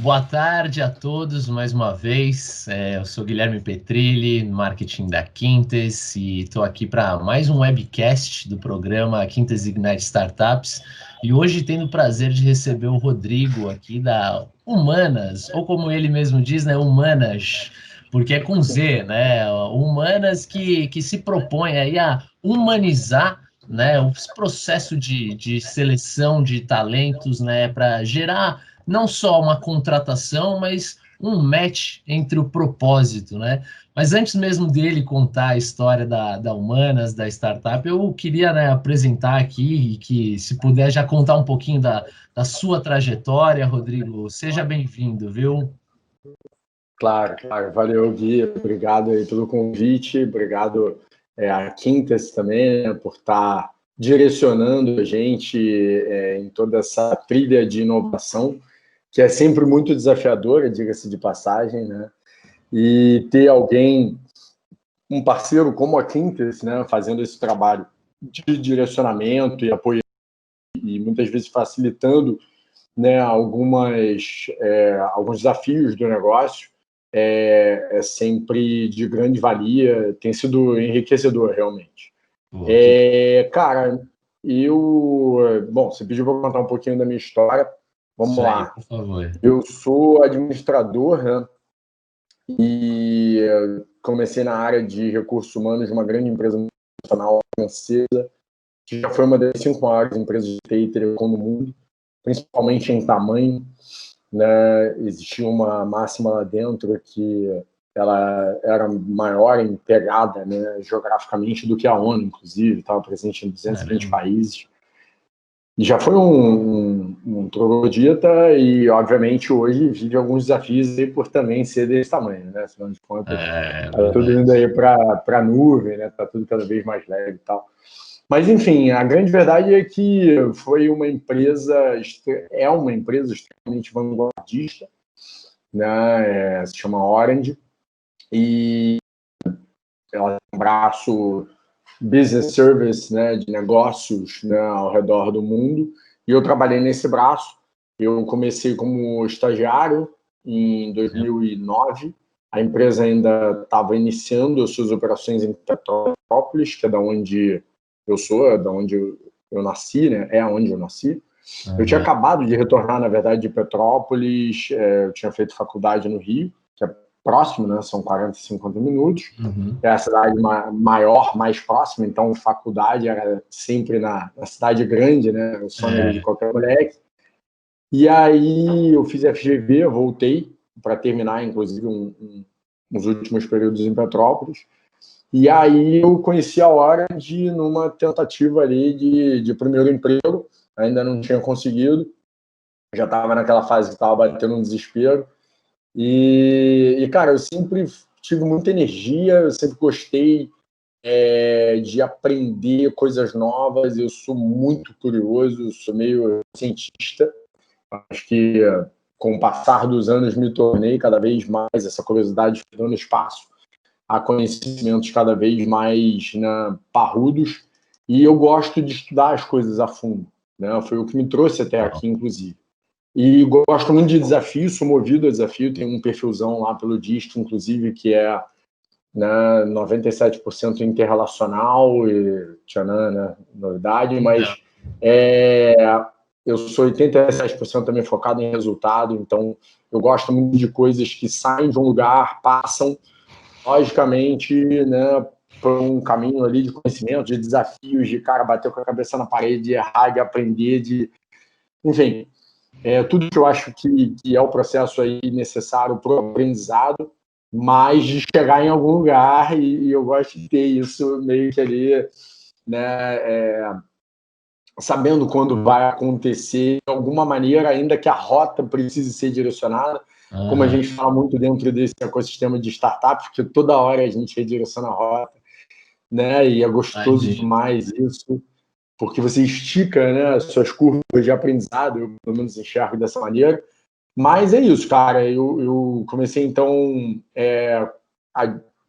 Boa tarde a todos mais uma vez. Eu sou Guilherme Petrilli, marketing da Quintes, e estou aqui para mais um webcast do programa Quintes Ignite Startups. E hoje tendo o prazer de receber o Rodrigo aqui da Humanas, ou como ele mesmo diz, né, Humanas, porque é com Z, né? Humanas que se propõe aí a humanizar, né, o processo de seleção de talentos, né, para gerar não só uma contratação, mas um match entre o propósito, né? Mas antes mesmo dele contar a história da Humanas, da startup, eu queria, né, apresentar aqui e que, se puder, já contar um pouquinho da sua trajetória, Rodrigo. Seja bem-vindo, viu? Claro. Valeu, Gui. Obrigado aí pelo convite. Obrigado a Quintas também, né, por estar direcionando a gente em toda essa trilha de inovação, que é sempre muito desafiadora, diga-se de passagem, né? E ter alguém, um parceiro como a Quintas, né, fazendo esse trabalho de direcionamento e apoio e muitas vezes facilitando, né, alguns desafios do negócio, é sempre de grande valia, tem sido enriquecedor, realmente. Cara, bom, você pediu para eu contar um pouquinho da minha história. Vamos lá. Por favor. Eu sou administrador, né? E comecei na área de recursos humanos de uma grande empresa multinacional francesa, que já foi uma das 5 maiores empresas de TI e telecom no mundo, principalmente em tamanho, né? Existia uma máxima lá dentro que ela era maior em pegada, né, geograficamente do que a ONU, inclusive, estava presente em 220 países. E já foi um troglodita e, obviamente, hoje vive alguns desafios aí por também ser desse tamanho, né? Afinal de contas, tá tudo indo aí para a nuvem, né? Tá tudo cada vez mais leve e tal. Mas, enfim, a grande verdade é que foi uma empresa, é uma empresa extremamente vanguardista, né? Se chama Orange, e ela tem um braço business service, né, de negócios, né, ao redor do mundo, e eu trabalhei nesse braço. Eu comecei como estagiário em 2009, a empresa ainda estava iniciando as suas operações em Petrópolis, que é da onde eu sou, é da onde eu nasci, né, é onde eu nasci. Eu tinha acabado de retornar, na verdade, de Petrópolis, eu tinha feito faculdade no Rio, que é próximo, né, são 40, 50 minutos, é a cidade maior, mais próxima, então faculdade era sempre na cidade grande, né, o sonho de qualquer moleque. E aí eu fiz FGV, voltei para terminar, inclusive, uns últimos períodos em Petrópolis. E aí eu conheci a Orange numa tentativa ali de primeiro emprego, ainda não tinha conseguido, já estava naquela fase que estava batendo um desespero. E, cara, eu sempre tive muita energia, eu sempre gostei de aprender coisas novas, eu sou muito curioso, sou meio cientista. Acho que com o passar dos anos me tornei cada vez mais, essa curiosidade dando espaço a conhecimentos cada vez mais, né, parrudos, e eu gosto de estudar as coisas a fundo, né? Foi o que me trouxe até aqui, inclusive. E gosto muito de desafio, sou movido a desafio, tem um perfilzão lá pelo Dist, inclusive, que é, né, 97% interrelacional e tchanã, né, novidade, mas eu sou 87% também focado em resultado, então eu gosto muito de coisas que saem de um lugar, passam, logicamente, né, por um caminho ali de conhecimento, de desafios, de, cara, bater com a cabeça na parede, de errar, de aprender, enfim, tudo que eu acho que é o processo aí necessário para o aprendizado, mas de chegar em algum lugar, e eu gosto de ter isso meio que ali, né, sabendo quando vai acontecer, de alguma maneira, ainda que a rota precise ser direcionada, como a gente fala muito dentro desse ecossistema de startups, que toda hora a gente redireciona a rota, né, e é gostoso demais isso, porque você estica, né, as suas curvas de aprendizado, eu pelo menos enxergo dessa maneira. Mas é isso, cara, eu comecei então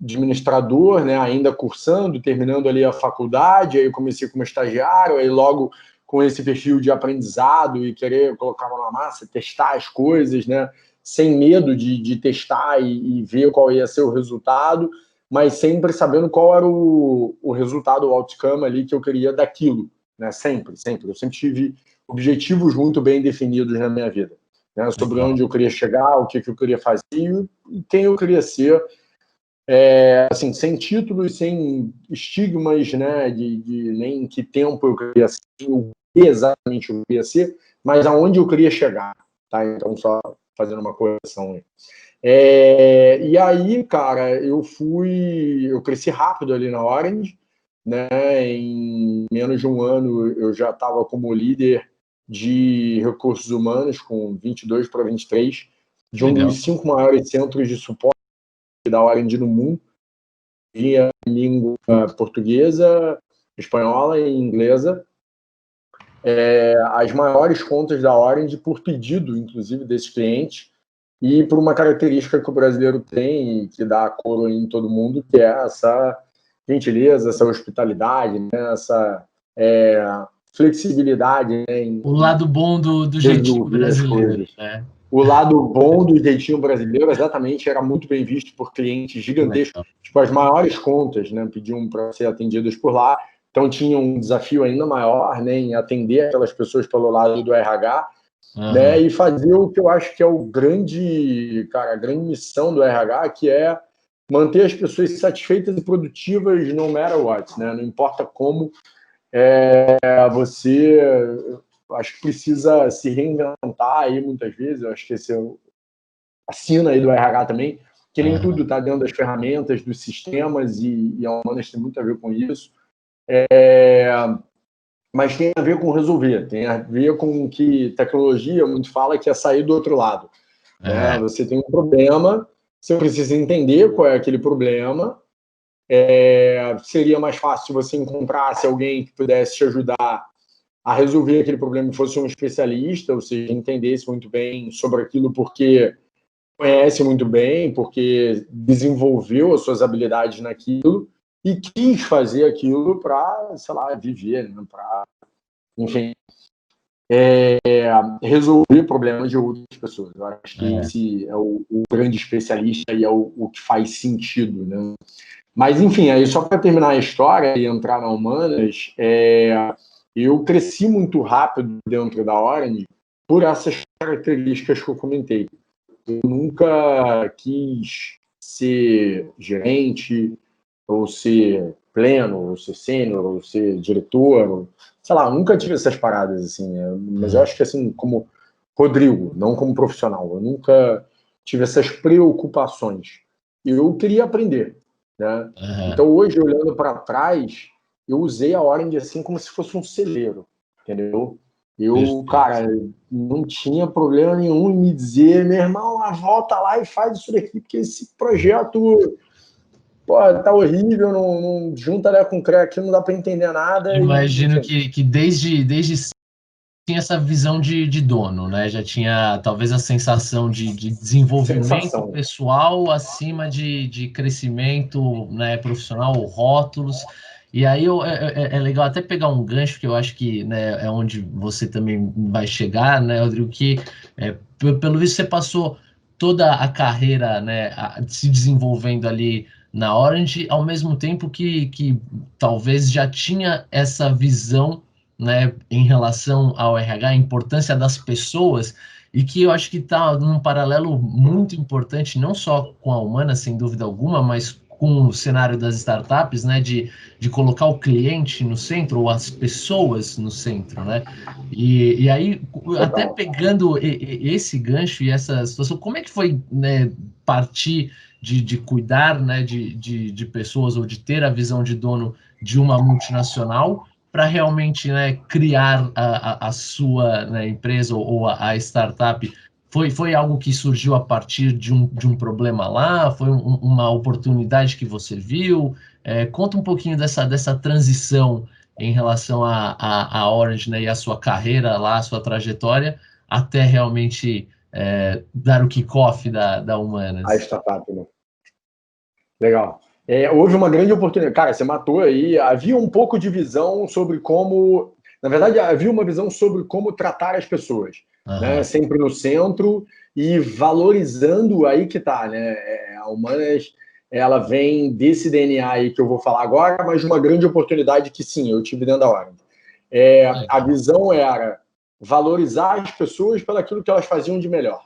administrador, né, ainda cursando, terminando ali a faculdade, aí eu comecei como estagiário, aí logo com esse perfil de aprendizado e querer colocar a mão na massa, testar as coisas, né, sem medo de testar e ver qual ia ser o resultado, mas sempre sabendo qual era o resultado, o outcome ali que eu queria daquilo, né? Sempre. Eu sempre tive objetivos muito bem definidos na minha vida, né? Sobre onde eu queria chegar, o que eu queria fazer e quem eu queria ser, assim, sem títulos, sem estigmas, né? De nem que tempo eu queria ser, o que exatamente eu queria ser, mas aonde eu queria chegar, tá? Então, só fazendo uma correção aí. E aí, cara, eu cresci rápido ali na Orange, né? Em menos de um ano eu já estava como líder de recursos humanos, com 22 para 23, de um dos 5 maiores centros de suporte da Orange no mundo, em língua portuguesa, espanhola e inglesa. As maiores contas da Orange por pedido, inclusive, desses clientes, e por uma característica que o brasileiro tem e que dá a coroa em todo mundo, que é essa gentileza, essa hospitalidade, né? Essa flexibilidade, né? O lado bom do jeitinho brasileiro, né? O lado bom do jeitinho brasileiro, exatamente, era muito bem visto por clientes gigantescos. Tipo, as maiores contas, né, pediam para ser atendidas por lá. Então, tinha um desafio ainda maior, né, em atender aquelas pessoas pelo lado do RH, né, e fazer o que eu acho que é a grande missão do RH, que é manter as pessoas satisfeitas e produtivas no matter what, né? Não importa como você, acho que precisa se reinventar aí muitas vezes. Eu acho que esse é a sina aí do RH também, que nem tudo está dentro das ferramentas, dos sistemas, e a Humanas tem muito a ver com isso. Mas tem a ver com resolver, tem a ver com o que tecnologia muito fala, que é sair do outro lado. Né? Você tem um problema, você precisa entender qual é aquele problema. Seria mais fácil se você encontrasse alguém que pudesse te ajudar a resolver aquele problema, fosse um especialista, ou seja, entendesse muito bem sobre aquilo, porque conhece muito bem, porque desenvolveu as suas habilidades naquilo e quis fazer aquilo para, sei lá, viver, né? Para, enfim, resolver problemas de outras pessoas. Eu acho que esse é o grande especialista e é o que faz sentido, né? Mas, enfim, aí só para terminar a história e entrar na Humanas, eu cresci muito rápido dentro da Orange por essas características que eu comentei. Eu nunca quis ser gerente, ou ser pleno, ou ser sênior, ou ser diretor, ou, sei lá, nunca tive essas paradas, assim, né? Mas eu acho que, assim, como Rodrigo, não como profissional, eu nunca tive essas preocupações. Eu queria aprender, né? Então, hoje, olhando para trás, eu usei a Orange assim como se fosse um celeiro, entendeu? Eu, cara, não tinha problema nenhum em me dizer, meu irmão, volta lá e faz isso daqui, porque esse projeto, pô, tá horrível, não junta, né, com CREA aqui, não dá para entender nada. Imagino que desde tinha essa visão de dono, né? Já tinha talvez a sensação de desenvolvimento pessoal acima de crescimento, né, profissional, ou rótulos. E aí é legal até pegar um gancho, que eu acho que, né, é onde você também vai chegar, né, Rodrigo, que pelo visto você passou toda a carreira, né, se desenvolvendo ali na Orange, ao mesmo tempo que talvez já tinha essa visão, né, em relação ao RH, a importância das pessoas, e que eu acho que está num paralelo muito importante, não só com a Humana, sem dúvida alguma, mas com o cenário das startups, né, de colocar o cliente no centro, ou as pessoas no centro, né? E aí, até pegando esse gancho e essa situação, como é que foi, né, partir de cuidar, né, de pessoas, ou de ter a visão de dono de uma multinacional, para realmente, né, criar a sua, né, empresa, ou a startup? Foi algo que surgiu a partir de um problema lá? Foi uma oportunidade que você viu? Conta um pouquinho dessa transição em relação a Orange, né, e a sua carreira lá, a sua trajetória, até realmente dar o kickoff da Humanas. A startup, né? Legal. Houve uma grande oportunidade. Cara, você matou aí. Havia um pouco de visão sobre como Na verdade, havia uma visão sobre como tratar as pessoas, né? Sempre no centro e valorizando, aí que tá, né? A Humanas, ela vem desse DNA aí que eu vou falar agora, mas de uma grande oportunidade que sim, eu tive dentro da Orange. A visão era valorizar as pessoas pelo aquilo que elas faziam de melhor,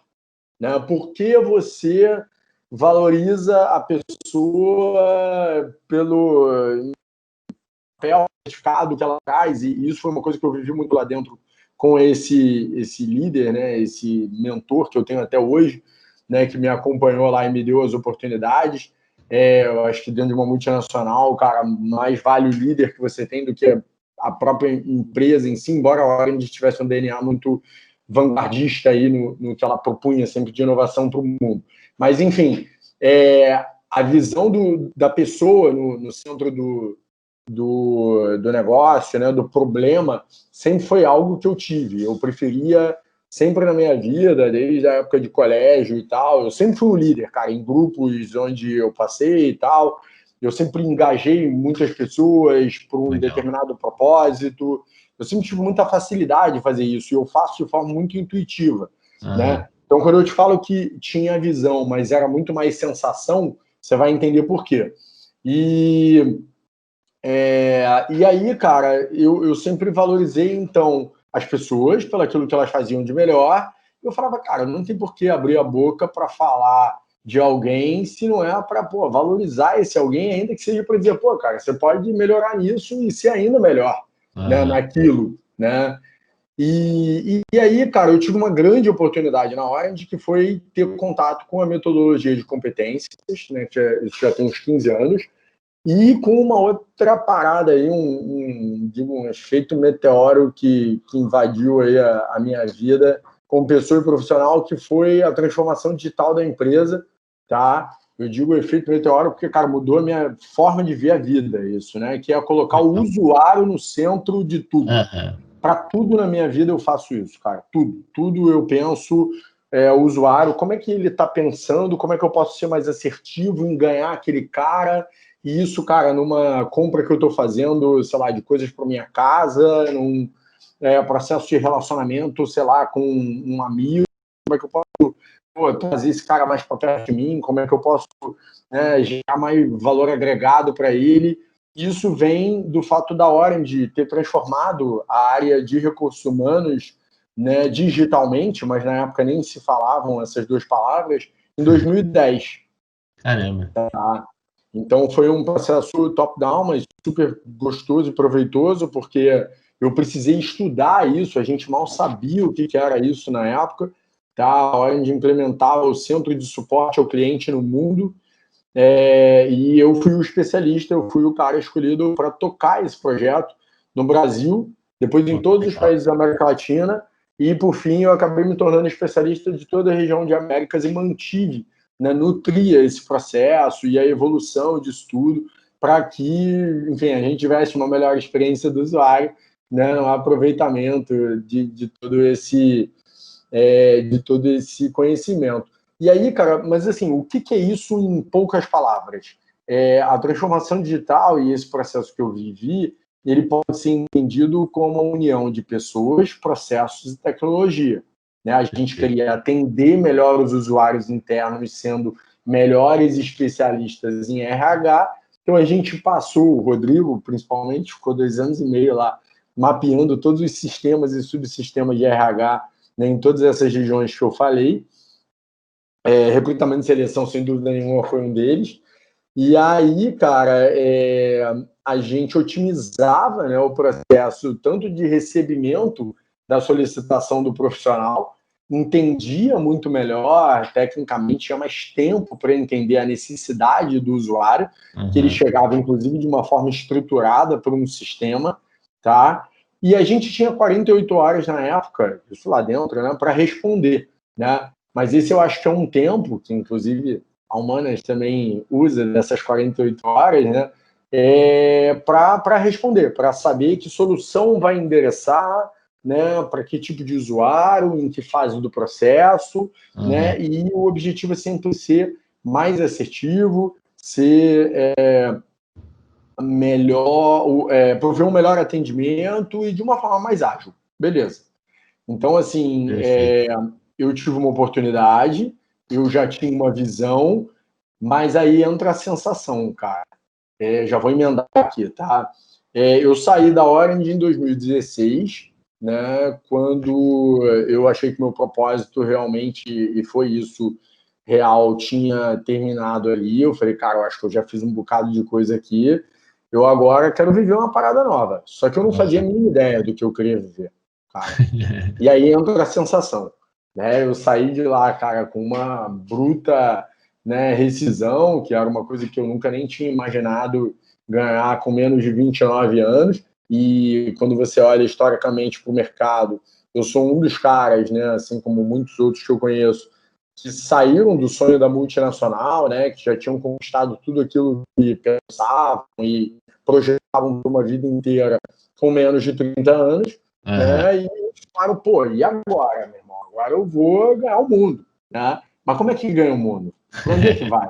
né? Por que você valoriza a pessoa pelo papel certificado que ela traz? E isso foi uma coisa que eu vivi muito lá dentro com esse líder, né? Esse mentor que eu tenho até hoje, né? Que me acompanhou lá e me deu as oportunidades. Eu acho que dentro de uma multinacional, cara, mais vale o líder que você tem do que a própria empresa em si, embora a Orange tivesse um DNA muito vanguardista aí no que ela propunha sempre de inovação para o mundo. Mas, enfim, a visão da pessoa no centro do negócio, né, do problema, sempre foi algo que eu tive. Eu preferia, sempre na minha vida, desde a época de colégio e tal, eu sempre fui um líder, cara, em grupos onde eu passei e tal. Eu sempre engajei muitas pessoas por um determinado propósito. Eu sempre tive muita facilidade de fazer isso e eu faço de forma muito intuitiva, né? Então, quando eu te falo que tinha visão, mas era muito mais sensação, você vai entender por quê. E aí, cara, eu sempre valorizei, então, as pessoas pelo aquilo que elas faziam de melhor. Eu falava, cara, não tem por que abrir a boca para falar de alguém se não é para valorizar esse alguém, ainda que seja para dizer, pô, cara, você pode melhorar nisso e ser ainda melhor, né, naquilo, né? E aí, cara, eu tive uma grande oportunidade na Orange, que foi ter contato com a metodologia de competências, né, que isso já tem uns 15 anos, e com uma outra parada aí, um efeito meteoro que invadiu aí a minha vida como pessoa e profissional, que foi a transformação digital da empresa, tá? Eu digo efeito meteoro porque, cara, mudou a minha forma de ver a vida, isso, né? Que é colocar o usuário no centro de tudo. Para tudo na minha vida eu faço isso, cara. Tudo eu penso, o usuário, como é que ele está pensando, como é que eu posso ser mais assertivo em ganhar aquele cara. E isso, cara, numa compra que eu estou fazendo, sei lá, de coisas para minha casa, num processo de relacionamento, sei lá, com um amigo, como é que eu posso trazer esse cara mais para perto de mim, como é que eu posso gerar mais valor agregado para ele. Isso vem do fato da Orange ter transformado a área de recursos humanos, né, digitalmente, mas na época nem se falavam essas duas palavras, em 2010. Caramba. Tá? Então foi um processo top-down, mas super gostoso e proveitoso, porque eu precisei estudar isso, a gente mal sabia o que era isso na época. Tá? A Orange implementava o centro de suporte ao cliente no mundo, e eu fui o especialista, eu fui o cara escolhido para tocar esse projeto no Brasil, depois em todos os países da América Latina, e por fim eu acabei me tornando especialista de toda a região de Américas e mantive, né, nutria esse processo e a evolução disso tudo para que, enfim, a gente tivesse uma melhor experiência do usuário, né, no aproveitamento de todo esse conhecimento. E aí, cara, mas assim, o que é isso em poucas palavras? A transformação digital e esse processo que eu vivi, ele pode ser entendido como uma união de pessoas, processos e tecnologia. Né? A gente queria atender melhor os usuários internos, sendo melhores especialistas em RH. Então, a gente passou, o Rodrigo, principalmente, ficou 2 anos e meio lá, mapeando todos os sistemas e subsistemas de RH, né, em todas essas regiões que eu falei. Recrutamento e seleção, sem dúvida nenhuma, foi um deles. E aí, cara, a gente otimizava, né, o processo tanto de recebimento da solicitação do profissional, entendia muito melhor, tecnicamente, tinha mais tempo para entender a necessidade do usuário, que ele chegava, inclusive, de uma forma estruturada por um sistema, tá? E a gente tinha 48 horas na época, isso lá dentro, né, para responder, né? Mas esse eu acho que é um tempo que, inclusive, a Humanas também usa dessas 48 horas, né, para responder, para saber que solução vai endereçar, né, para que tipo de usuário, em que fase do processo, né, e o objetivo é sempre ser mais assertivo, ser prover um melhor atendimento e de uma forma mais ágil. Beleza. Então, assim, eu tive uma oportunidade, eu já tinha uma visão, mas aí entra a sensação, cara. Já vou emendar aqui, tá? Eu saí da Orange em 2016, né, quando eu achei que meu propósito realmente, e foi isso, real, tinha terminado ali. Eu falei, cara, eu acho que eu já fiz um bocado de coisa aqui, eu agora quero viver uma parada nova. Só que eu não fazia a mínima ideia do que eu queria viver, cara. E aí entra a sensação, né? Eu saí de lá, cara, com uma bruta, né, rescisão, que era uma coisa que eu nunca nem tinha imaginado ganhar com menos de 29 anos. E quando você olha historicamente para o mercado, eu sou um dos caras, né, assim como muitos outros que eu conheço, que saíram do sonho da multinacional, né, que já tinham conquistado tudo aquilo que pensavam e projetavam por uma vida inteira com menos de 30 anos, né, e falaram, pô, e agora, meu irmão? Agora eu vou ganhar o mundo, né? Mas como é que ganha o mundo? Para onde é que vai?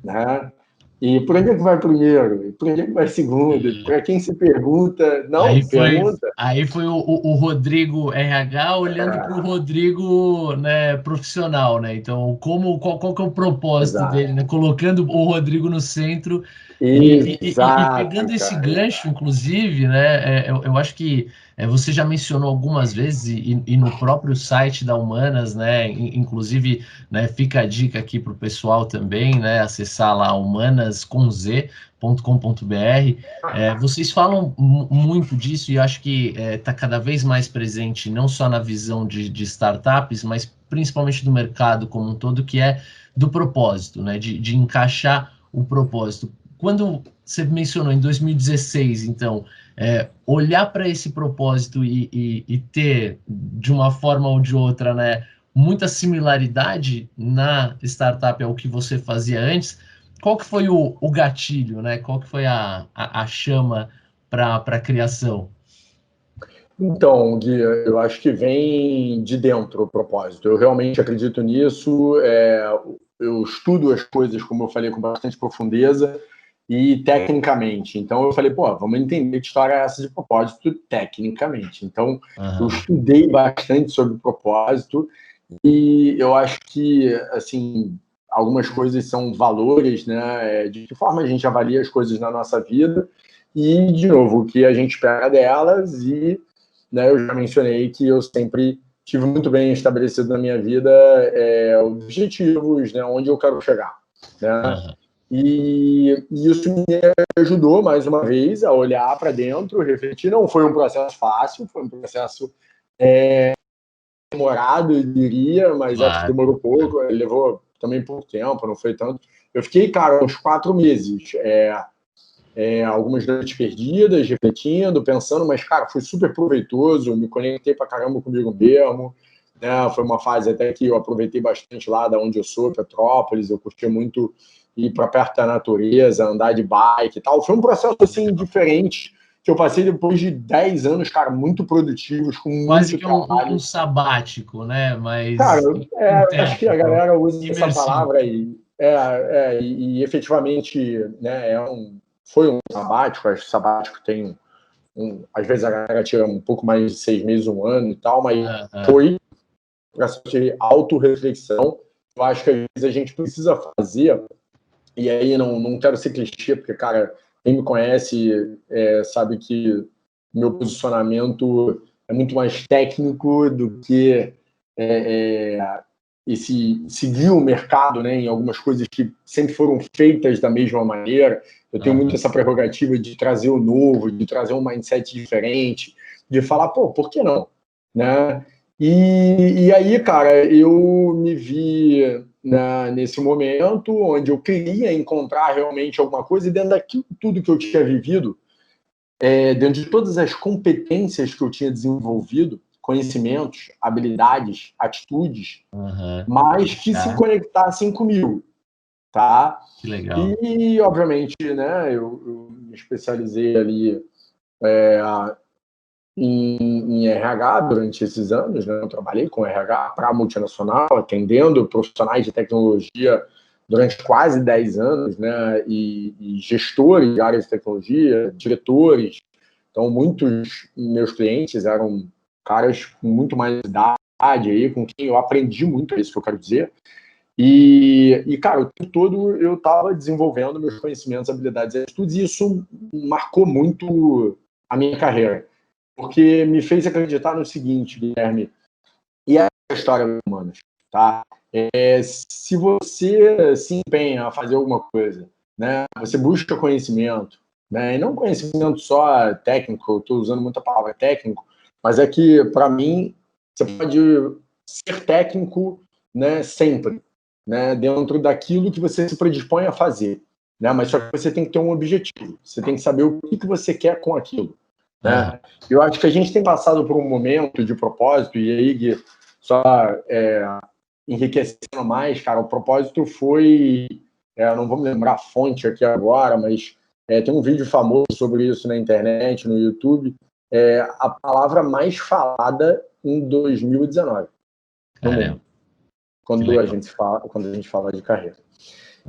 Né? E por onde é que vai primeiro? E por onde é que vai segundo? Para quem se pergunta, não, pergunta. Aí foi o Rodrigo RH olhando para o Rodrigo, né, profissional, né? Então, qual que é o propósito dele, né? Colocando o Rodrigo no centro e pegando esse gancho, inclusive, né? Eu acho que você já mencionou algumas vezes e no próprio site da Humanas, né? Inclusive, né, fica a dica aqui para o pessoal também, né? Acessar lá humanascomz.com.br. Vocês falam muito disso e acho que está cada vez mais presente, não só na visão de startups, mas principalmente do mercado como um todo, que é do propósito, né? De encaixar o propósito. Quando você mencionou em 2016, então, olhar para esse propósito e ter, de uma forma ou de outra, né, muita similaridade na startup ao que você fazia antes, qual que foi o gatilho, né? Qual que foi a chama para a criação? Então, Gui, eu acho que vem de dentro o propósito. Eu realmente acredito nisso. Eu estudo as coisas, como eu falei, com bastante profundeza e tecnicamente. Então, eu falei, pô, vamos entender que história é essa de propósito tecnicamente. Então, eu estudei bastante sobre propósito e eu acho que, assim, algumas coisas são valores, né? De que forma a gente avalia as coisas na nossa vida e, de novo, o que a gente espera delas e, né, eu já mencionei que eu sempre tive muito bem estabelecido na minha vida objetivos, né, onde eu quero chegar, né? E isso me ajudou, mais uma vez, a olhar para dentro, refletir. Não foi um processo fácil, foi um processo demorado, eu diria, mas acho que demorou pouco, levou também pouco tempo, não foi tanto. Eu fiquei, cara, uns 4 meses, algumas noites perdidas, refletindo, pensando, mas, cara, foi super proveitoso, me conectei pra caramba comigo mesmo, né? Foi uma fase até que eu aproveitei bastante lá da onde eu sou, Petrópolis, eu curti muito ir para perto da natureza, andar de bike e tal. Foi um processo, assim, diferente, que eu passei depois de 10 anos, cara, muito produtivos, com Quase muito que trabalho. um sabático, né? Cara, Mas acho que a galera usa essa imersivo. palavra e efetivamente, né, foi um sabático. Acho que sabático tem às vezes a galera tira um pouco mais de 6 meses, um ano e tal, mas foi para de autorreflexão. Eu acho que às vezes a gente precisa fazer, e aí não quero ser clichê, porque, cara, quem me conhece sabe que meu posicionamento é muito mais técnico do que seguir o mercado, né, em algumas coisas que sempre foram feitas da mesma maneira. Eu tenho muito essa prerrogativa de trazer o novo, de trazer um mindset diferente, de falar, pô, por que não? Né? E aí, cara, eu me vi nesse momento onde eu queria encontrar realmente alguma coisa, e dentro daquilo tudo que eu tinha vivido, dentro de todas as competências que eu tinha desenvolvido, conhecimentos, habilidades, atitudes, mas que se conectassem comigo, tá? Que legal. E, obviamente, né, eu me especializei ali em RH durante esses anos, né? Eu trabalhei com RH para multinacional, atendendo profissionais de tecnologia durante quase 10 anos, né, e gestores de áreas de tecnologia, diretores. Então, muitos meus clientes eram caras com muito mais idade aí, com quem eu aprendi muito, é isso que eu quero dizer. E cara, o tempo todo eu estava desenvolvendo meus conhecimentos, habilidades e atitudes, e isso marcou muito a minha carreira, porque me fez acreditar no seguinte, Guilherme, e é a história humana, tá? Se você se empenha a fazer alguma coisa, né, você busca conhecimento, né, e não conhecimento só técnico, eu estou usando muita palavra técnico, mas é que, para mim, você pode ser técnico, né, sempre, né, dentro daquilo que você se predispõe a fazer, né, mas só que você tem que ter um objetivo, você tem que saber o que você quer com aquilo. Né? Eu acho que a gente tem passado por um momento de propósito, e aí, Gui, só enriquecendo mais, cara, o propósito foi, não vou me lembrar a fonte aqui agora, mas tem um vídeo famoso sobre isso na internet, no YouTube, a palavra mais falada em 2019 no mundo, quando a gente fala de carreira.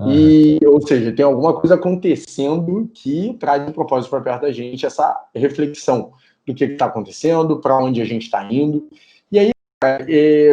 E, ou seja, tem alguma coisa acontecendo que traz um propósito para perto da gente, essa reflexão do que está acontecendo, para onde a gente está indo. E aí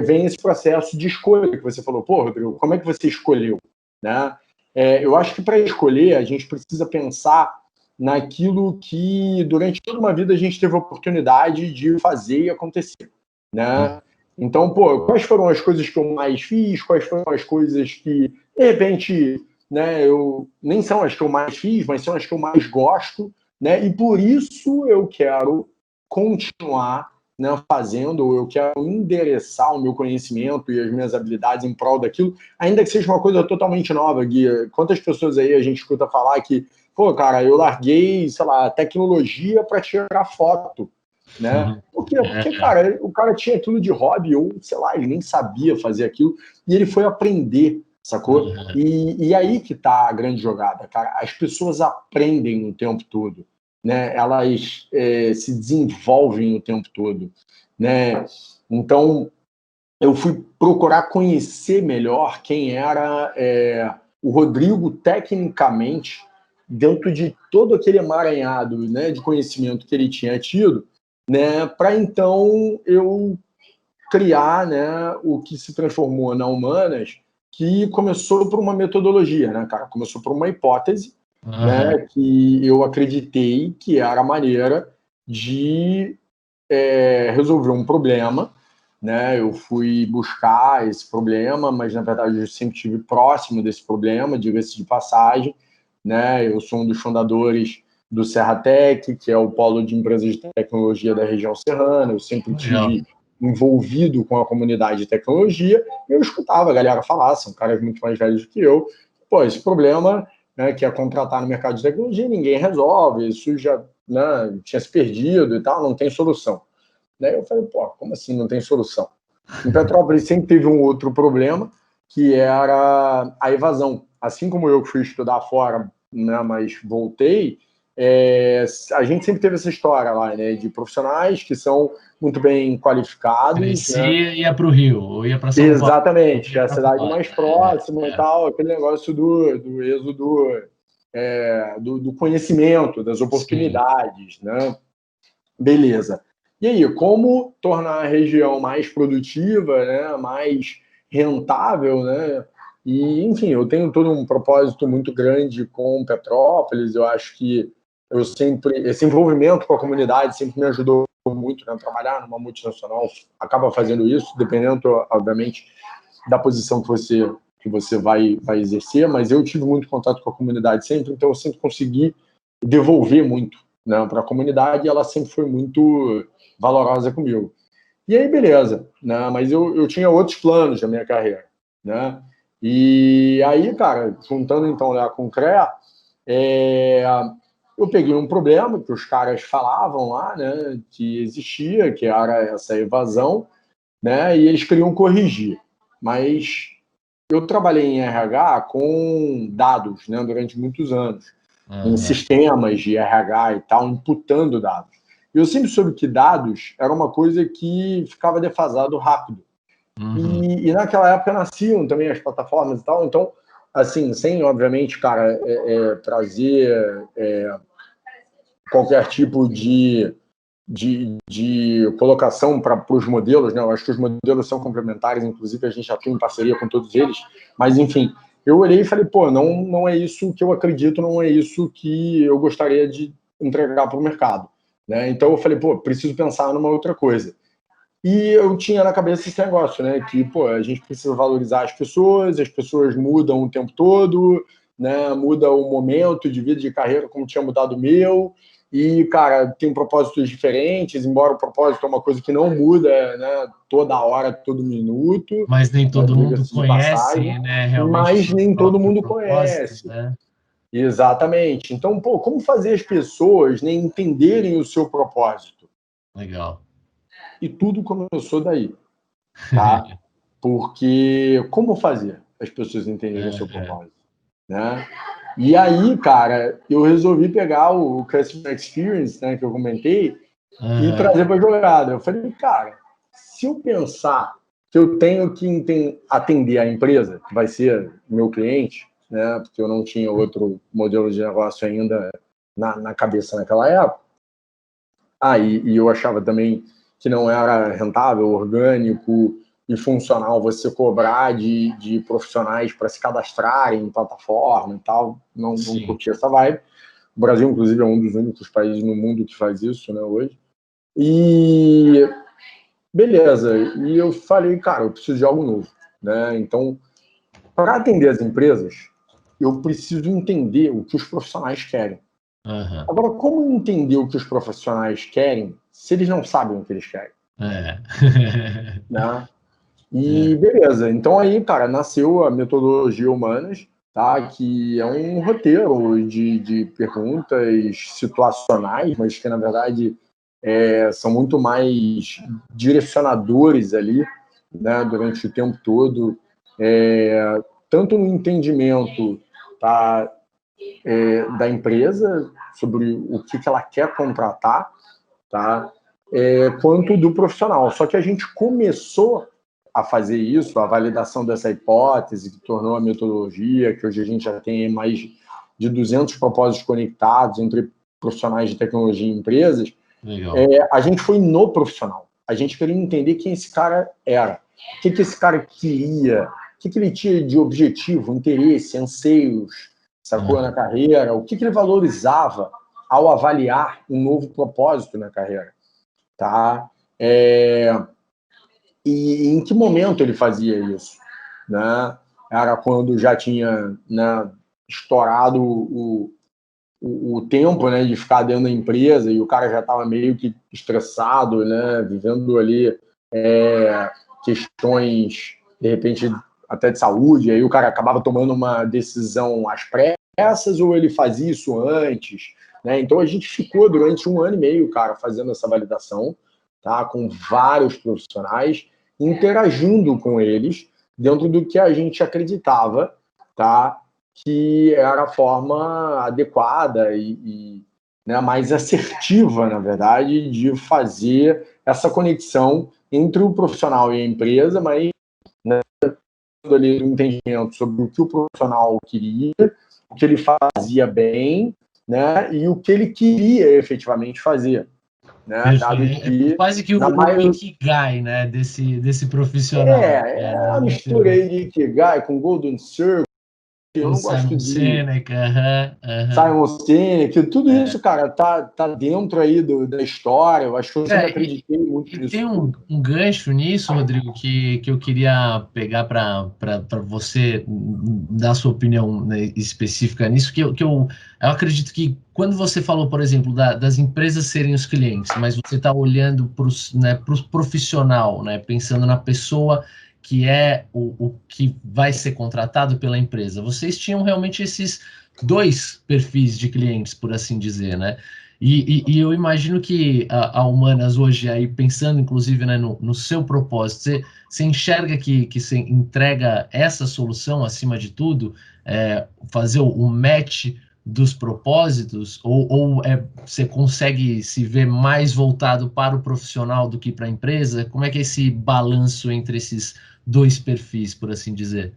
vem esse processo de escolha que você falou. Pô, Rodrigo, como é que você escolheu? Né? Eu acho que para escolher, a gente precisa pensar naquilo que durante toda uma vida a gente teve a oportunidade de fazer e acontecer. Né? Então, pô, quais foram as coisas que eu mais fiz? Quais foram as coisas que, de repente, né, eu nem são as que eu mais fiz, mas são as que eu mais gosto, né? E por isso eu quero continuar, né, fazendo, ou eu quero endereçar o meu conhecimento e as minhas habilidades em prol daquilo, ainda que seja uma coisa totalmente nova, Gui. Quantas pessoas aí a gente escuta falar que, pô, cara, eu larguei, sei lá, tecnologia para tirar foto, né? Por quê? Porque, cara, o cara tinha aquilo de hobby, ou, sei lá, ele nem sabia fazer aquilo, e ele foi aprender, sacou? E aí que tá a grande jogada, cara. As pessoas aprendem o tempo todo, né? Elas se desenvolvem o tempo todo, né? Então, eu fui procurar conhecer melhor quem era o Rodrigo tecnicamente, dentro de todo aquele emaranhado, né, de conhecimento que ele tinha tido, né, para então eu criar, né, o que se transformou na Humanas, que começou por uma metodologia, né, cara? Começou por uma hipótese, né, que eu acreditei que era a maneira de resolver um problema, né? Eu fui buscar esse problema, mas na verdade eu sempre estive próximo desse problema, diga-se de passagem, né? Eu sou um dos fundadores do Serratec, que é o polo de empresas de tecnologia da região serrana. Eu sempre tive envolvido com a comunidade de tecnologia, e eu escutava a galera falar, são caras muito mais velhos do que eu, pô, esse problema, né, que é contratar no mercado de tecnologia, ninguém resolve, isso já, né, tinha se perdido e tal, não tem solução. Daí eu falei, pô, como assim não tem solução? Em Petrópolis sempre teve um outro problema, que era a evasão. Assim como eu que fui estudar fora, né, mas voltei, a gente sempre teve essa história lá, né, de profissionais que são muito bem qualificados. Crescia, né? e ia para o Rio, ou ia para São Paulo. Exatamente, que é a cidade mais próxima e tal, aquele negócio do êxodo do conhecimento, das oportunidades, né? Beleza. E aí, como tornar a região mais produtiva, né, mais rentável, né? E, enfim, eu tenho todo um propósito muito grande com Petrópolis. Eu acho que esse envolvimento com a comunidade sempre me ajudou muito, né? Trabalhar numa multinacional acaba fazendo isso, dependendo, obviamente, da posição que você vai exercer. Mas eu tive muito contato com a comunidade sempre, então eu sempre consegui devolver muito, né, para a comunidade, e ela sempre foi muito valorosa comigo. E aí, beleza, né? Mas eu tinha outros planos na minha carreira, né? E aí, cara, juntando então lá com o CREA, eu peguei um problema que os caras falavam lá, né, que existia, que era essa evasão, né? E eles queriam corrigir. Mas eu trabalhei em RH com dados, né, durante muitos anos, em sistemas de RH e tal, imputando dados. Eu sempre soube que dados era uma coisa que ficava defasado rápido. E naquela época nasciam também as plataformas e tal, então assim, sem, obviamente, cara, trazer qualquer tipo de colocação para os modelos, né? Eu acho que os modelos são complementares, inclusive a gente atua em parceria com todos eles, mas, enfim, eu olhei e falei, pô, não é isso que eu acredito, não é isso que eu gostaria de entregar para o mercado, né? Então eu falei, pô, preciso pensar numa outra coisa. E eu tinha na cabeça esse negócio, né? Que, pô, a gente precisa valorizar as pessoas mudam o tempo todo, né? Muda o momento de vida, de carreira, como tinha mudado o meu. E, cara, tem propósitos diferentes, embora o propósito é uma coisa que não muda, né? Toda hora, todo minuto, Mas nem né? todo mundo Diga-se de conhece, passagem, né, realmente o mas seu nem todo próprio mundo propósito, conhece. né? Exatamente. Então, pô, como fazer as pessoas, né, entenderem o seu propósito? Legal. E tudo começou daí, tá? Porque como fazer as pessoas entenderem o seu propósito, né? E aí, cara, eu resolvi pegar o Customer Experience, né, que eu comentei, e trazer para a jogada. Eu falei, cara, se eu pensar que eu tenho que atender a empresa, que vai ser meu cliente, né, porque eu não tinha outro modelo de negócio ainda na cabeça naquela época, e eu achava também que não era rentável, orgânico e funcional você cobrar de profissionais para se cadastrarem em plataforma e tal. Não curti essa vibe. O Brasil, inclusive, é um dos únicos países no mundo que faz isso, né, hoje. E beleza. E eu falei, cara, eu preciso de algo novo, né? Então, para atender as empresas, eu preciso entender o que os profissionais querem. Agora, como entender o que os profissionais querem se eles não sabem o que eles querem? Né? E beleza, então aí, cara, nasceu a metodologia Humanas, tá? Que é um roteiro de perguntas situacionais, mas que na verdade são muito mais direcionadores ali, né? Durante o tempo todo, tanto no entendimento, tá? Da empresa sobre o que ela quer contratar, tá? Quanto do profissional. Só que a gente começou a fazer isso, a validação dessa hipótese, que tornou a metodologia, que hoje a gente já tem mais de 200 propósitos conectados entre profissionais de tecnologia e empresas. A gente foi no profissional. A gente queria entender quem esse cara era, o que esse cara queria, o que ele tinha de objetivo, interesse, anseios, sacou, na carreira, o que ele valorizava ao avaliar um novo propósito na carreira. Tá? E em que momento ele fazia isso? Né? Era quando já tinha, né, estourado o tempo, né, de ficar dentro da empresa e o cara já estava meio que estressado, né, vivendo ali questões, de repente, até de saúde, aí o cara acabava tomando uma decisão às pressas ou ele fazia isso antes, né? Então a gente ficou durante 1 ano e meio, cara, fazendo essa validação, tá, com vários profissionais, interagindo com eles dentro do que a gente acreditava, tá, que era a forma adequada e né, mais assertiva, na verdade, de fazer essa conexão entre o profissional e a empresa, mas, né, ali um entendimento sobre o que o profissional queria, o que ele fazia bem, né, e o que ele queria efetivamente fazer. Né, dado que, quase que o Ikigai, né, desse profissional. A mistura aí de Ikigai com Golden Circle, eu não gosto de Sinek, Simon Sinek, tudo isso, cara, tá dentro aí da história. Eu acho que eu sempre acreditei muito nisso. Tem um gancho nisso, Rodrigo, que eu queria pegar para você dar sua opinião, né, específica nisso, que eu acredito que quando você falou, por exemplo, das empresas serem os clientes, mas você está olhando para né, o profissional, né, pensando na pessoa que é o que vai ser contratado pela empresa. Vocês tinham realmente esses 2 perfis de clientes, por assim dizer, né? E eu imagino que a Humanas hoje, aí pensando inclusive, né, no seu propósito, você enxerga que você entrega essa solução acima de tudo, fazer o match dos propósitos, ou você consegue se ver mais voltado para o profissional do que para a empresa? Como é que é esse balanço entre esses 2 perfis, por assim dizer?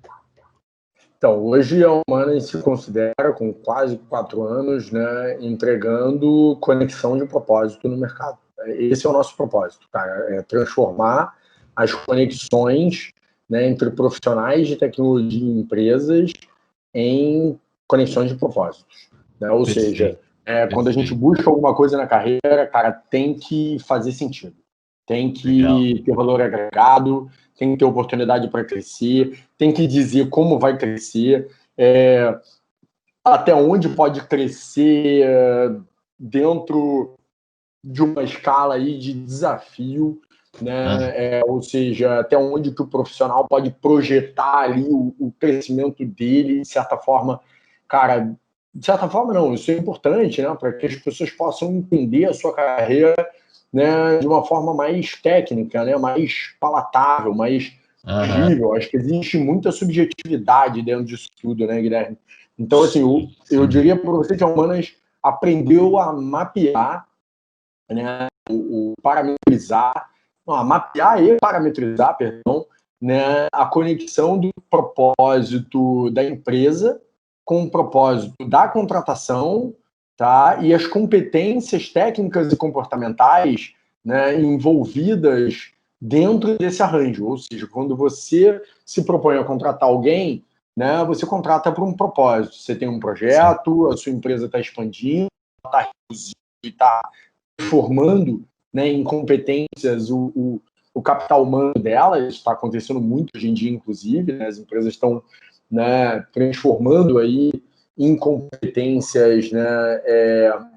Então, hoje a Humanas se considera, com quase 4 anos, né, entregando conexão de propósito no mercado. Esse é o nosso propósito, cara, é transformar as conexões, né, entre profissionais de tecnologia e empresas em conexões de propósitos, né? Ou seja, quando a gente busca alguma coisa na carreira, cara, tem que fazer sentido, tem que ter valor agregado, tem que ter oportunidade para crescer, tem que dizer como vai crescer, até onde pode crescer dentro de uma escala aí de desafio, né? Ou seja, até onde que o profissional pode projetar ali o crescimento dele, de certa forma, cara, de certa forma não, isso é importante, né? Para que as pessoas possam entender a sua carreira, né, de uma forma mais técnica, né, mais palatável, mais tangível. Acho que existe muita subjetividade dentro disso tudo, né, Guilherme? Então, assim, eu diria para você que a Humanas aprendeu a mapear, né, mapear e parametrizar, perdão, né, a conexão do propósito da empresa com o propósito da contratação, tá? E as competências técnicas e comportamentais, né, envolvidas dentro desse arranjo. Ou seja, quando você se propõe a contratar alguém, né, você contrata por um propósito. Você tem um projeto, a sua empresa está expandindo, está reduzindo e está formando, né, em competências o capital humano dela. Isso está acontecendo muito hoje em dia, inclusive, né? As empresas estão, né, transformando aí em competências, né,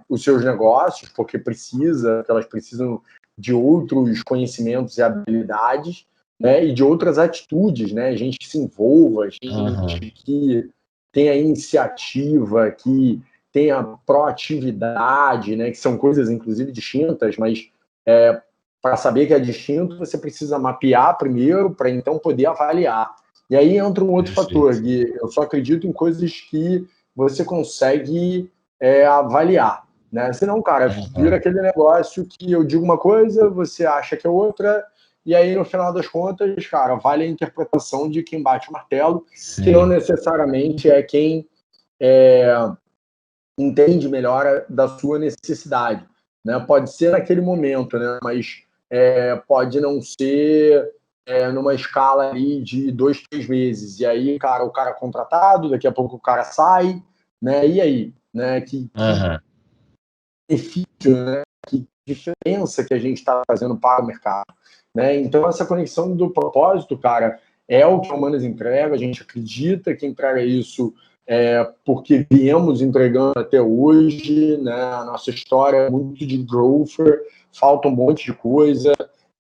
os seus negócios, porque elas precisam de outros conhecimentos e habilidades, né, e de outras atitudes, né? Gente que se envolva, gente que tenha iniciativa, que tenha proatividade, né, que são coisas, inclusive, distintas, mas para saber que é distinto, você precisa mapear primeiro, para então poder avaliar. E aí entra um outro fator, Gui. Eu só acredito em coisas que você consegue avaliar, né? Senão, cara, vira aquele negócio que eu digo uma coisa, você acha que é outra, e aí, no final das contas, cara, vale a interpretação de quem bate o martelo, que não necessariamente é quem entende melhor da sua necessidade, né? Pode ser naquele momento, né? Mas pode não ser numa escala ali de 2, 3 meses. E aí, cara, o cara é contratado, daqui a pouco o cara sai, né? E aí, né? Que benefício, né? Que diferença que a gente está fazendo para o mercado, né? Então, essa conexão do propósito, cara, é o que a Humanas entrega. A gente acredita que entrega isso porque viemos entregando até hoje, né? A nossa história é muito de growth, falta um monte de coisa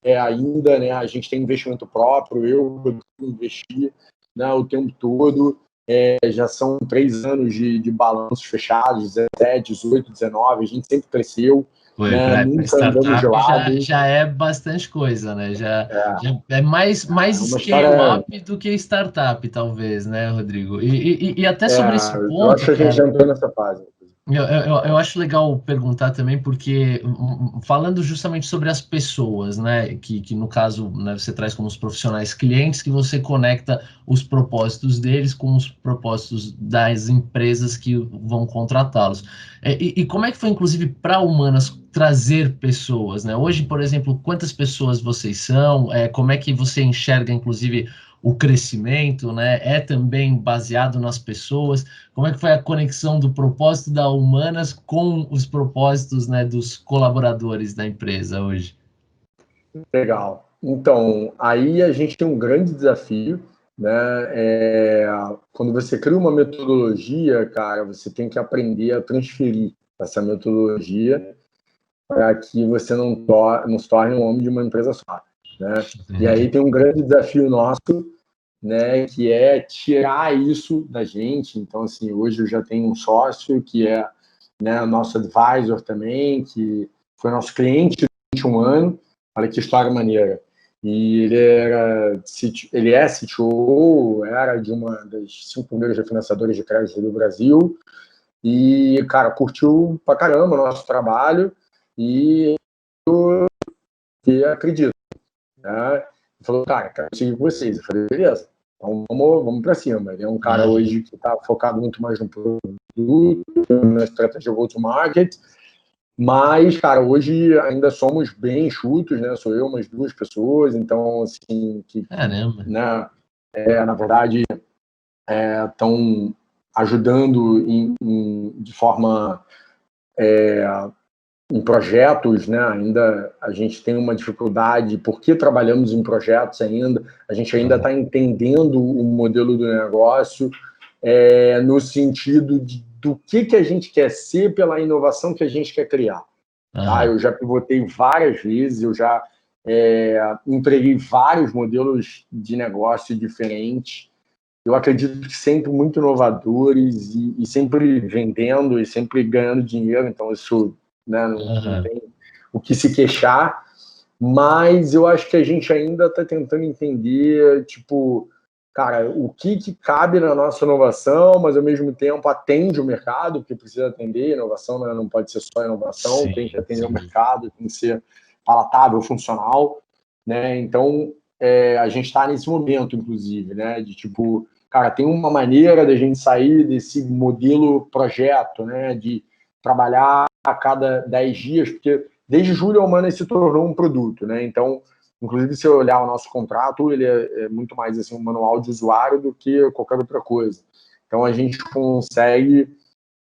ainda, né? A gente tem investimento próprio, eu investi, né, o tempo todo. Já são 3 anos de balanços fechados, 17, 18, 19, a gente sempre cresceu, né? Nunca andamos de lado. Já é bastante coisa, né? Já é mais uma scale-up do que startup, talvez, né, Rodrigo? E até sobre esse eu acho ponto, que a gente cara, já entrou nessa fase. eu acho legal perguntar também, porque falando justamente sobre as pessoas, né, que no caso, né, você traz como os profissionais clientes, que você conecta os propósitos deles com os propósitos das empresas que vão contratá-los. E como é que foi, inclusive, para a Humanas trazer pessoas, né? Hoje, por exemplo, quantas pessoas vocês são? Como é que você enxerga, inclusive, o crescimento, né? É também baseado nas pessoas? Como é que foi a conexão do propósito da Humanas com os propósitos, né, dos colaboradores da empresa hoje? Legal. Então, aí a gente tem um grande desafio, né? Quando você cria uma metodologia, cara, você tem que aprender a transferir essa metodologia para que você não se torne um homem de uma empresa só, né? E aí tem um grande desafio nosso, né, que é tirar isso da gente. Então, assim, hoje eu já tenho um sócio que é, né, nosso advisor também, que foi nosso cliente durante um ano. Olha que história maneira. E ele é CTO, era de uma das 5 primeiras refinanciadoras de crédito do Brasil. E, cara, curtiu pra caramba o nosso trabalho e acredito, né? Ele falou, cara, quero seguir com vocês. Eu falei, beleza, Então vamos para cima. Ele é um cara hoje que está focado muito mais no produto, na estratégia go-to-market, mas, cara, hoje ainda somos bem enxutos, né? Sou eu, mais 2 pessoas, então, assim, Caramba. né, na verdade, estão ajudando de forma em projetos, né? Ainda a gente tem uma dificuldade, porque trabalhamos em projetos ainda, a gente ainda está entendendo o modelo do negócio, no sentido do que a gente quer ser pela inovação que a gente quer criar. Tá? Eu já pivotei várias vezes, eu já empreguei vários modelos de negócio diferentes. Eu acredito que sempre muito inovadores e sempre vendendo e sempre ganhando dinheiro, então isso, né, não tem o que se queixar, mas eu acho que a gente ainda está tentando entender, tipo, cara, o que cabe na nossa inovação, mas ao mesmo tempo atende o mercado, porque precisa atender, inovação, né, não pode ser só inovação, tem que atender o mercado, tem que ser palatável, funcional, né? Então, a gente está nesse momento, inclusive, né, de tipo, cara, tem uma maneira da gente sair desse modelo projeto, né, de trabalhar a cada 10 dias, porque desde julho a Humanas se tornou um produto, né? Então, inclusive, se eu olhar o nosso contrato, ele é muito mais assim, um manual de usuário do que qualquer outra coisa. Então, a gente consegue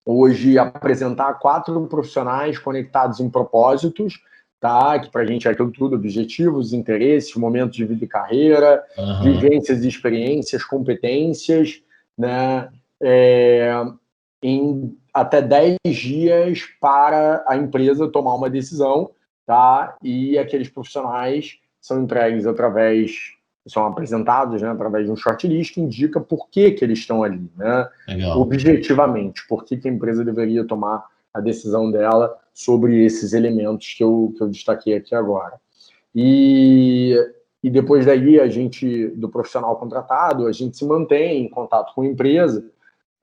hoje apresentar 4 profissionais conectados em propósitos, tá? Que para a gente é aquilo tudo: objetivos, interesses, momentos de vida e carreira, vivências e experiências, competências, né? Em até 10 dias para a empresa tomar uma decisão, tá? E aqueles profissionais são entregues são apresentados, né, através de um shortlist que indica por que eles estão ali, né? Legal. Objetivamente, por que a empresa deveria tomar a decisão dela sobre esses elementos que eu destaquei aqui agora. E depois daí, do profissional contratado, a gente se mantém em contato com a empresa,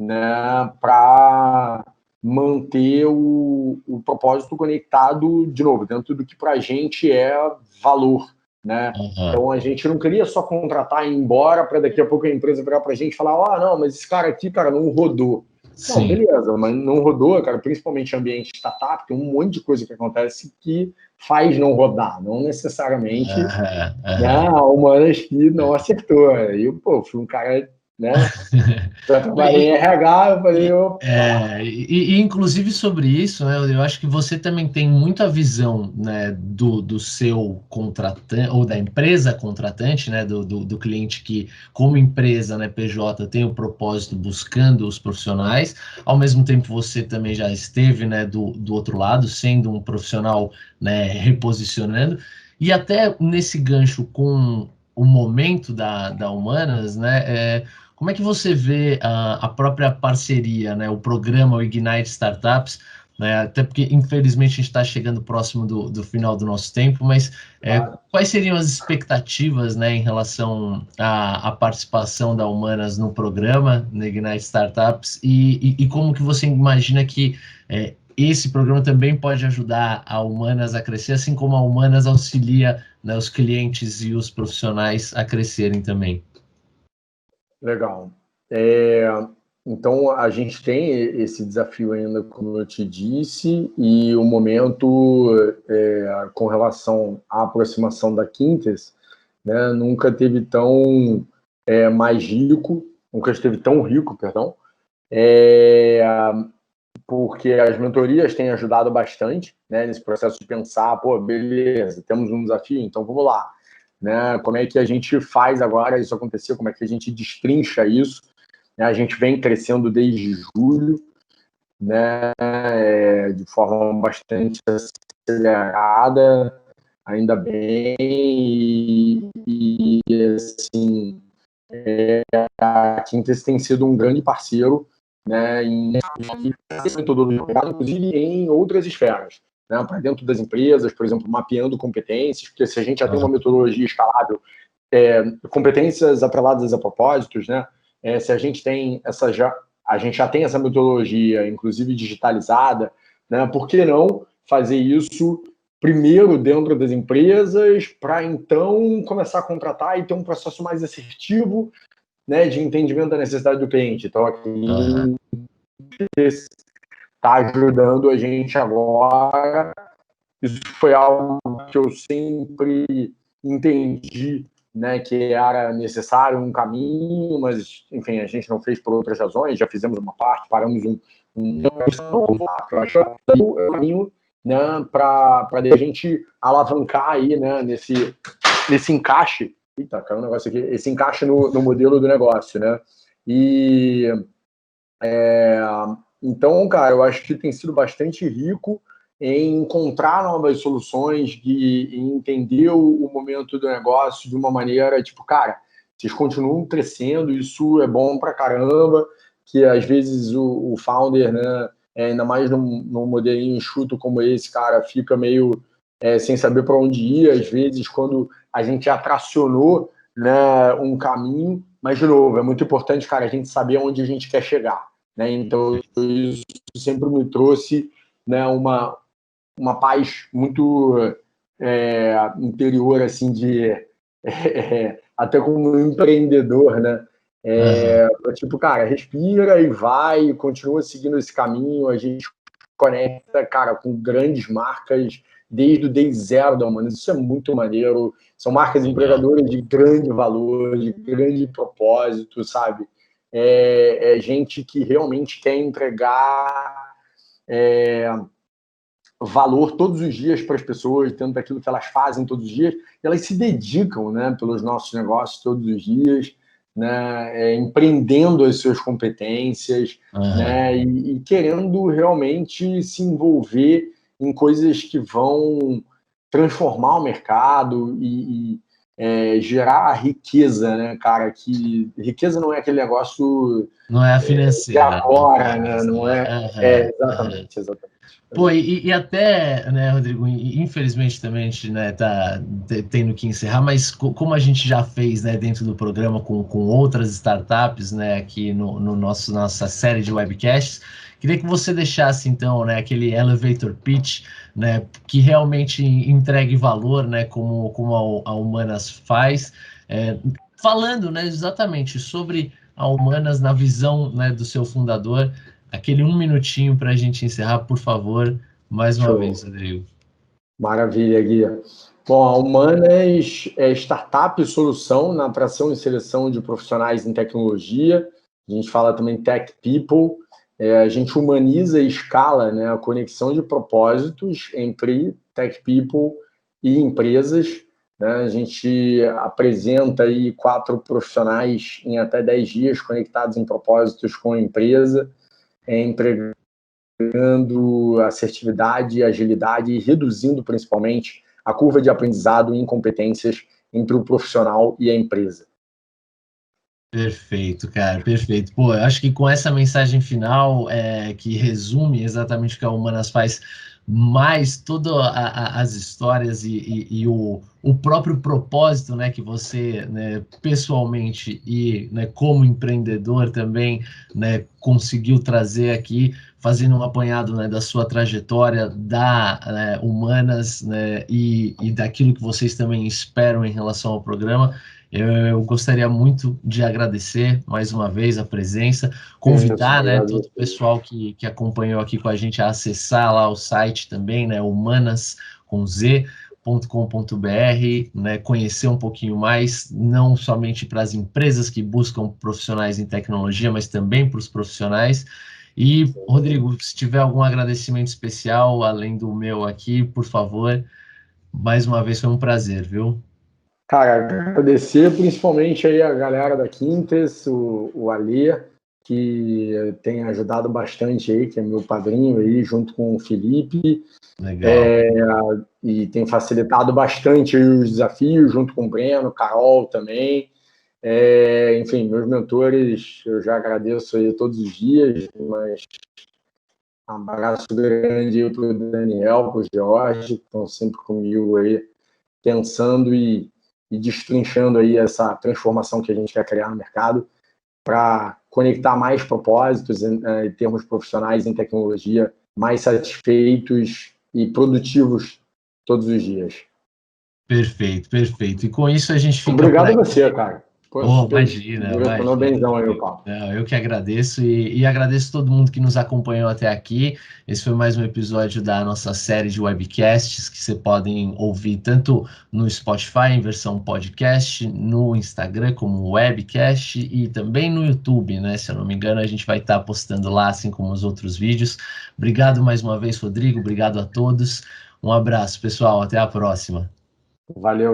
né, para manter o propósito conectado, de novo, dentro do que para a gente é valor, né? Então, a gente não queria só contratar e ir embora para daqui a pouco a empresa virar para a gente e falar: não, mas esse cara aqui, cara, não rodou. Sim. Não, beleza, mas não rodou, cara, principalmente em ambiente startup, tem um monte de coisa que acontece que faz não rodar, não necessariamente né, a Humanas que não acertou. E, pô, fui um cara, né? Já trabalhei em RH, eu falei... inclusive sobre isso, né, eu acho que você também tem muita visão, né, do seu contratante, ou da empresa contratante, né, do cliente que, como empresa, né, PJ, tem o propósito buscando os profissionais, ao mesmo tempo você também já esteve, né, do outro lado, sendo um profissional, né, reposicionando, e até nesse gancho com o momento da Humanas, né, como é que você vê a própria parceria, né, o programa, o Ignite Startups, né, até porque, infelizmente, a gente está chegando próximo do final do nosso tempo, mas quais seriam as expectativas, né, em relação à participação da Humanas no programa, no Ignite Startups, e como que você imagina que esse programa também pode ajudar a Humanas a crescer, assim como a Humanas auxilia, né, os clientes e os profissionais a crescerem também? Legal. Então, a gente tem esse desafio ainda, como eu te disse, e o momento com relação à aproximação da Quintes, né, nunca teve tão mais rico, nunca esteve tão rico, perdão, porque as mentorias têm ajudado bastante, né, nesse processo de pensar, pô, beleza, temos um desafio, então vamos lá. Né, como é que a gente faz agora isso acontecer, como é que a gente destrincha isso, né, a gente vem crescendo desde julho, né, de forma bastante acelerada, ainda bem, e assim, a Quintes tem sido um grande parceiro, né, em metodologia, inclusive em outras esferas, né, para dentro das empresas, por exemplo, mapeando competências, porque se a gente já tem uma metodologia escalável, competências atreladas a propósitos, né, se a gente tem a gente já tem essa metodologia, inclusive digitalizada, né, por que não fazer isso primeiro dentro das empresas, para então começar a contratar e ter um processo mais assertivo né, de entendimento da necessidade do cliente. Então, aqui está ajudando a gente agora. Isso foi algo que eu sempre entendi, né, que era necessário um caminho, mas, enfim, a gente não fez por outras razões, já fizemos uma parte, paramos um caminho, né, para a gente alavancar aí, né, nesse encaixe. Eita, caiu um negócio aqui, esse encaixe no modelo do negócio, né? E então, cara, eu acho que tem sido bastante rico em encontrar novas soluções, em entender o momento do negócio de uma maneira, tipo, cara, vocês continuam crescendo, isso é bom pra caramba, que às vezes o founder, né, ainda mais num modelinho enxuto como esse, cara, fica meio sem saber para onde ir, às vezes, quando a gente já tracionou, né, um caminho, mas, de novo, é muito importante, cara, a gente saber onde a gente quer chegar, né? Então, isso sempre me trouxe, né, uma paz muito interior, assim, até como empreendedor, né? Tipo, cara, respira e vai, continua seguindo esse caminho, a gente conecta, cara, com grandes marcas desde o day zero da Humanas, isso é muito maneiro, são marcas empregadoras de grande valor, de grande propósito, sabe? É gente que realmente quer entregar valor todos os dias para as pessoas, dentro daquilo que elas fazem todos os dias, e elas se dedicam, né, pelos nossos negócios todos os dias, né, empreendendo as suas competências, né, e querendo realmente se envolver em coisas que vão transformar o mercado e gerar riqueza, né, cara? Que riqueza não é aquele negócio não é a financeira de agora, né? Não é exatamente. Pô, e até, né, Rodrigo, infelizmente também a gente, né, tá tendo que encerrar, mas como a gente já fez, né, dentro do programa com outras startups, né, aqui no nossa série de webcasts, queria que você deixasse, então, né, aquele elevator pitch, né, que realmente entregue valor, né, como a Humanas faz, falando, né, exatamente sobre a Humanas na visão, né, do seu fundador. Aquele um minutinho para a gente encerrar, por favor, mais uma vez, Rodrigo. Maravilha, Guia. Bom, a Humanas é startup e solução na atração e seleção de profissionais em tecnologia. A gente fala também Tech People. A gente humaniza e escala, né, a conexão de propósitos entre Tech People e empresas. Né? A gente apresenta aí 4 profissionais em até 10 dias conectados em propósitos com a empresa, entregando assertividade, agilidade e reduzindo principalmente a curva de aprendizado e incompetências entre o profissional e a empresa. Perfeito, cara, perfeito. Pô, eu acho que com essa mensagem final, que resume exatamente o que a Humanas faz, mais todas as histórias e o próprio propósito, né, que você, né, pessoalmente e, né, como empreendedor também, né, conseguiu trazer aqui, fazendo um apanhado, né, da sua trajetória, né, Humanas, né, e daquilo que vocês também esperam em relação ao programa. Eu gostaria muito de agradecer mais uma vez a presença, convidar, né, todo o pessoal que acompanhou aqui com a gente a acessar lá o site também, né, humanas.com.br, né, conhecer um pouquinho mais, não somente para as empresas que buscam profissionais em tecnologia, mas também para os profissionais. E, Rodrigo, se tiver algum agradecimento especial, além do meu aqui, por favor, mais uma vez foi um prazer, viu? Cara, agradecer principalmente aí a galera da Quintes, o Alê, que tem ajudado bastante aí, que é meu padrinho aí, junto com o Felipe. Legal. E tem facilitado bastante aí os desafios, junto com o Breno, Carol também. Enfim, meus mentores, eu já agradeço aí todos os dias, mas um abraço grande para o Daniel, para o Jorge, que estão sempre comigo aí, pensando e destrinchando aí essa transformação que a gente quer criar no mercado para conectar mais propósitos em termos profissionais em tecnologia, mais satisfeitos e produtivos todos os dias. Perfeito, perfeito. E com isso a gente fica Obrigado a você, cara. Imagina. Direcionou benzão aí o papo. Eu que agradeço e agradeço todo mundo que nos acompanhou até aqui. Esse foi mais um episódio da nossa série de webcasts que você podem ouvir tanto no Spotify em versão podcast, no Instagram como webcast e também no YouTube, né? Se eu não me engano, a gente vai estar postando lá, assim como os outros vídeos. Obrigado mais uma vez, Rodrigo. Obrigado a todos. Um abraço, pessoal. Até a próxima. Valeu.